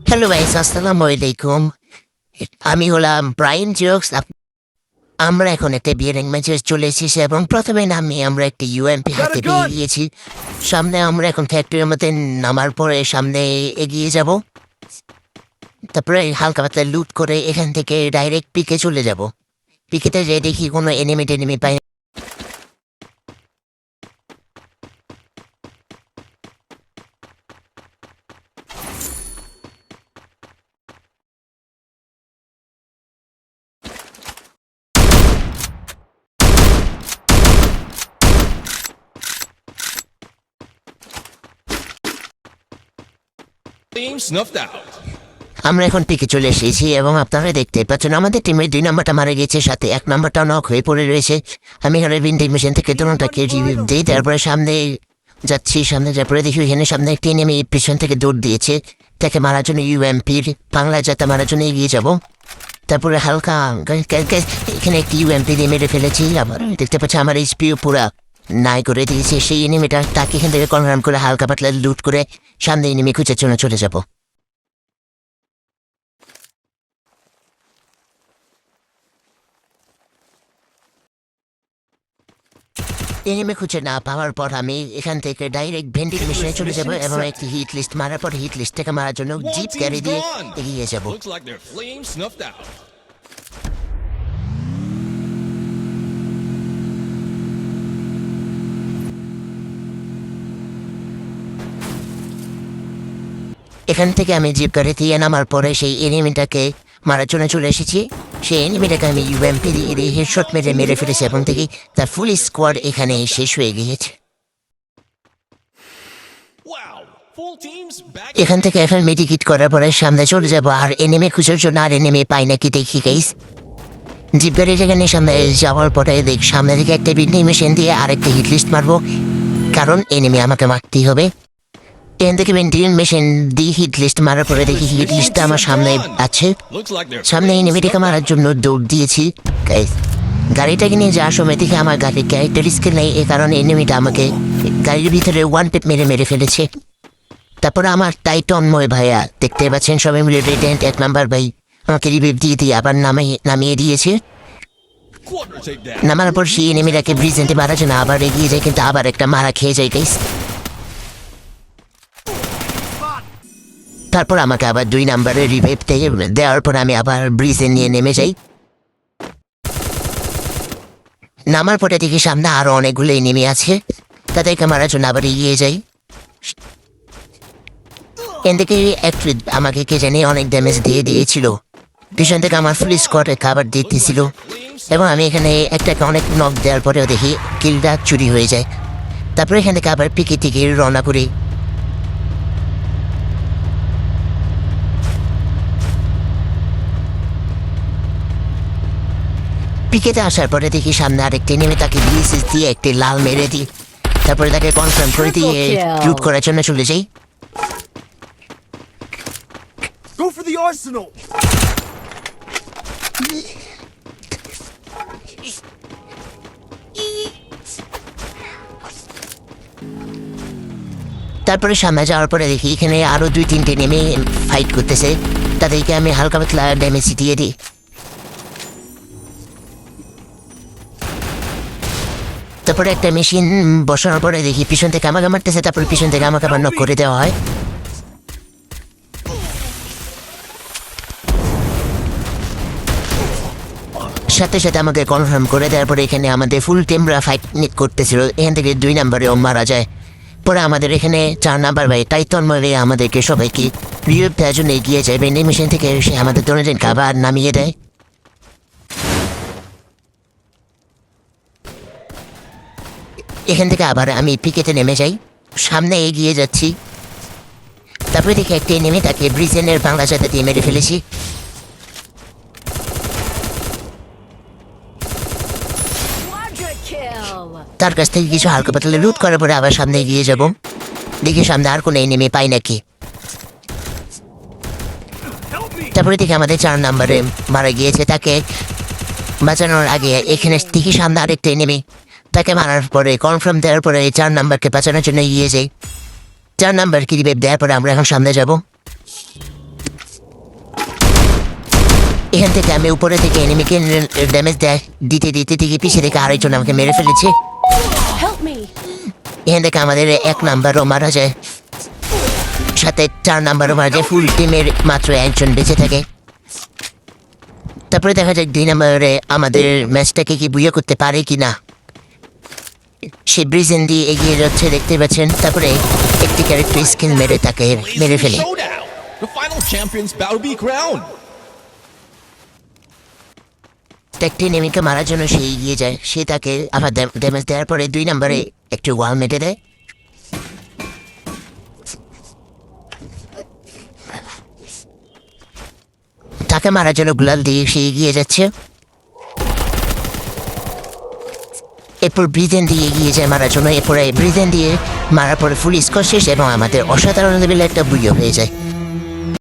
Hello guys, আসসালামু আলাইকুম। আমি হলাম ব্রায়ান জোকস। আমরা এখন একটা বিয়ের ম্যাচে চলে এসেছি এবং প্রথমে আমরা একটা ইউএমপি হাতে পেয়ে গিয়েছি। সামনে আমরা এখন ফ্যাক্টরির মধ্যে নামার পরে সামনে এগিয়ে যাব। তারপরে হালকা পাতলা লুট করে এখান থেকে ডাইরেক্ট পিকে চলে যাব। পিকেতে যে দেখি কোনো এনিমি পাই। Team snuffed out. আমরা এখন পিকে চলে এসেছি এবং আপনারা দেখতে পাচ্ছেন আমাদের টিমের 2 নম্বরটা মারা গেছে, সাথে 1 নম্বরটা নক হয়ে পড়ে রয়েছে। আমি এখানে ভিন্টেজ মেশিন থেকে দুটাকে রিভিউ দিই, তারপরে সামনে যাচ্ছি। সামনে যাওয়ার পরে দেখি এখানে সামনে একটি নেমে পিছন থেকে দৌড় দিয়েছে। তাকে মারার জন্য ইউএমপির বাংলা যাতে মারার জন্য এগিয়ে যাব। তারপরে হালকা এখানে একটি ইউএমপি দিয়ে মেরে ফেলেছি। আবার দেখতে পাচ্ছি আমার এইচপিও পুরা নাই করে দিয়েছে। সেই এনিমিটা তাকে এখান থেকে কনফার্ম করে হালকা পাতলা লুট করে সামনে এনিমি খুঁজে চলে যাব। এনিমি খুঁজে না পাওয়ার পর আমি এখান থেকে ডাইরেক্ট ভেন্ডিং মেশিনে চলে যাব এবং একটি হিট লিস্ট মারার পর হিট লিস্ট থেকে মারার জন্য One জিপ team's ক্যারি দিয়ে gone. এগিয়ে যাব। Looks like their flame snuffed out. এখান থেকে আমি জিপ গাড়ি দিয়ে নামার পরে সেই এনিমিটাকে মারার জন্য চলে এসেছি। সেই এনিমিটাকে আমি ইউএমপি দিয়ে হেডশট মেরে ফেলেছি এবং দেখি তার ফুল স্কোয়াড এখানে শেষ হয়ে গিয়েছে। Wow. Full teams back. এখান থেকে এখন মেডিকিট করার পরে সামনে চলে যাবো আর এনিমি খুঁজার জন্য আর এনিমি পাই নাকি দেখি গাইস। জিপ গাড়ি যেখানে সামনে যাওয়ার পরে দেখ সামনে থেকে একটা বিল্ডিং মেশিন দিয়ে আরেকটা হিট লিস্ট মারবো, কারণ এনিমি আমাকে মারতেই হবে। এখান থেকে বিল্ডিং মেশিন দিয়ে হিট লিস্ট মারার পরে দেখি হিট লিস্টটা আমার সামনে আছে। Looks like their সামনে এনিমিটাকে মারার জন্য দৌড় দিয়েছি। গাইস গাড়িটাকে নিয়ে যাওয়ার সময় দেখি আমার গাড়ির ক্যারেক্টার স্কিল নেই, এ কারণে এনিমিটা আমাকে গাড়ির ভিতরে ওয়ান টেপ মেরে ফেলেছে। তারপরে আমার টাইটনময় ভাইয়া দেখতে পাচ্ছেন সবাই মিলে রেডেন্ট 1 নাম্বার ভাই আমাকে রিভিভ দিয়ে আবার নামিয়ে দিয়েছে। quarter takedown. নামার পর সেই এনিমিটাকে ব্রিজেন্টে মারার জন্য আবার এগিয়ে যায়, কিন্তু আবার একটা মারা খেয়ে যায় গাইস। তারপর আমাকে আবার 2 নাম্বারের রিভাইভ দেওয়ার পর আমি আবার ব্রিজে নিয়ে নেমে যাই। নামার পরে দেখি সামনে আরো অনেকগুলো এনিমি আছে, তাদেরকে মারার জন্য আবার এগিয়ে যাই। এদিকে একটু আমাকে কে জানি অনেক ড্যামেজ দিয়েছিল। পিছন থেকে আমার ফুল স্কোয়াডে খাবার দিতেছিল এবং আমি এখানে একটাকে অনেক নক দেওয়ার পরেও দেখি কিলটা চুরি হয়ে যায়। তারপরে এখান থেকে আবার পিকে রওনা করি। পিকেতে আসার পরে দেখি সামনে আরেকটি নেমে তাকে বিএসএস দিয়ে একটি লাল মেরে দিই। তারপরে তাকে কনফার্ম করে দিয়ে লুট করার জন্য চলে যাই। Go for the arsenal! তারপরে সামনে যাওয়ার পরে দেখি এখানে আরো 2-3টে নেমে ফাইট করতেছে, তাদেরকে আমি হালকা পাতলা ড্যামেজ দিয়ে দিই। তারপরে একটা মেশিন বসানোর পরে দেখি পিছন থেকে আমাকে মারতেছে, তারপরে পিছন থেকে আমাকে আবার নক করে দেওয়া হয়। সাথে সাথে আমাকে কনফার্ম করে দেওয়ার পরে এখানে আমাদের ফুল টিমরা ফাইট করতেছিল। এখান থেকে 2 নাম্বারেও মারা যায়। পরে আমাদের এখানে 4 নাম্বার ভাই টাইটনময় ভাই আমাদেরকে সবাইকে রিভিভ দেওয়ার জন্য এগিয়ে যায়। ভেন্ডিং মেশিন থেকে এসে আমাদের দুজনকে আবার নামিয়ে দেয়। এখান থেকে আবার আমি পিকেতে নেমে যাই, সামনে এগিয়ে যাচ্ছি। তারপরে দেখি একটি নেমে তাকে ব্রিজেনের বাংলা জাতে দিয়ে মেরে ফেলেছি। Quadra kill! তার কাছ থেকে কিছু হালকা পাতলা লুট করার পরে আবার সামনে এগিয়ে যাব। দেখি সামনে আর কোনো এনিমি পাই নাকি। তারপরে দেখি আমাদের 4 নাম্বারে মারা গিয়েছে। তাকে বাঁচানোর আগে এখানে দেখি সামনে আরেকটা এনিমি, তাকে মারার পরে কনফার্ম দেওয়ার পরে 4 নাম্বারকে বাঁচানোর জন্য এগিয়ে যাই। 4 নাম্বারকে রিভাইভ দেওয়ার পরে আমরা এখন সামনে যাব। এখান থেকে আমি উপরে থেকে এনিমিকে ড্যামেজ দিতে দিতে দিকে পিছিয়ে থেকে আরেকজন আমাকে মেরে ফেলেছে। Help me. এখান থেকে আমাদের 1 নাম্বারও মারা যায়, সাথে 4 নাম্বারও মারা যায়। ফুল টিমের মাত্র একজন বেঁচে থাকে। তারপরে দেখা যায় 2 নম্বরে আমাদের ম্যাচটাকে কি বুইয়া করতে পারে কি না। সে ব্রিজেন দিয়ে এগিয়ে যাচ্ছে দেখতে পাচ্ছেন। তারপরে একটি ক্যারেক্টার স্কিল মেরে তাকে মেরে ফেলে। Showdown. The final champion's about to be crowned. একটি নেমিকে মারার জন্য সে এগিয়ে যায়। সে তাকে আবার ড্যামেজ দেওয়ার পরে 2 নম্বরে একটু ওয়াল মেটে দেয়। তাকে মারার জন্য গ্লাল দিয়ে সে এগিয়ে যাচ্ছে। এরপর ব্রিজেন দিয়ে এগিয়ে যায় মারার জন্য। এরপরে ব্রিজেন দিয়ে মারার পরে ফুল স্কোর শেষ এবং আমাদের অসাধারণ লেভেলের একটা বুইও হয়ে যায়।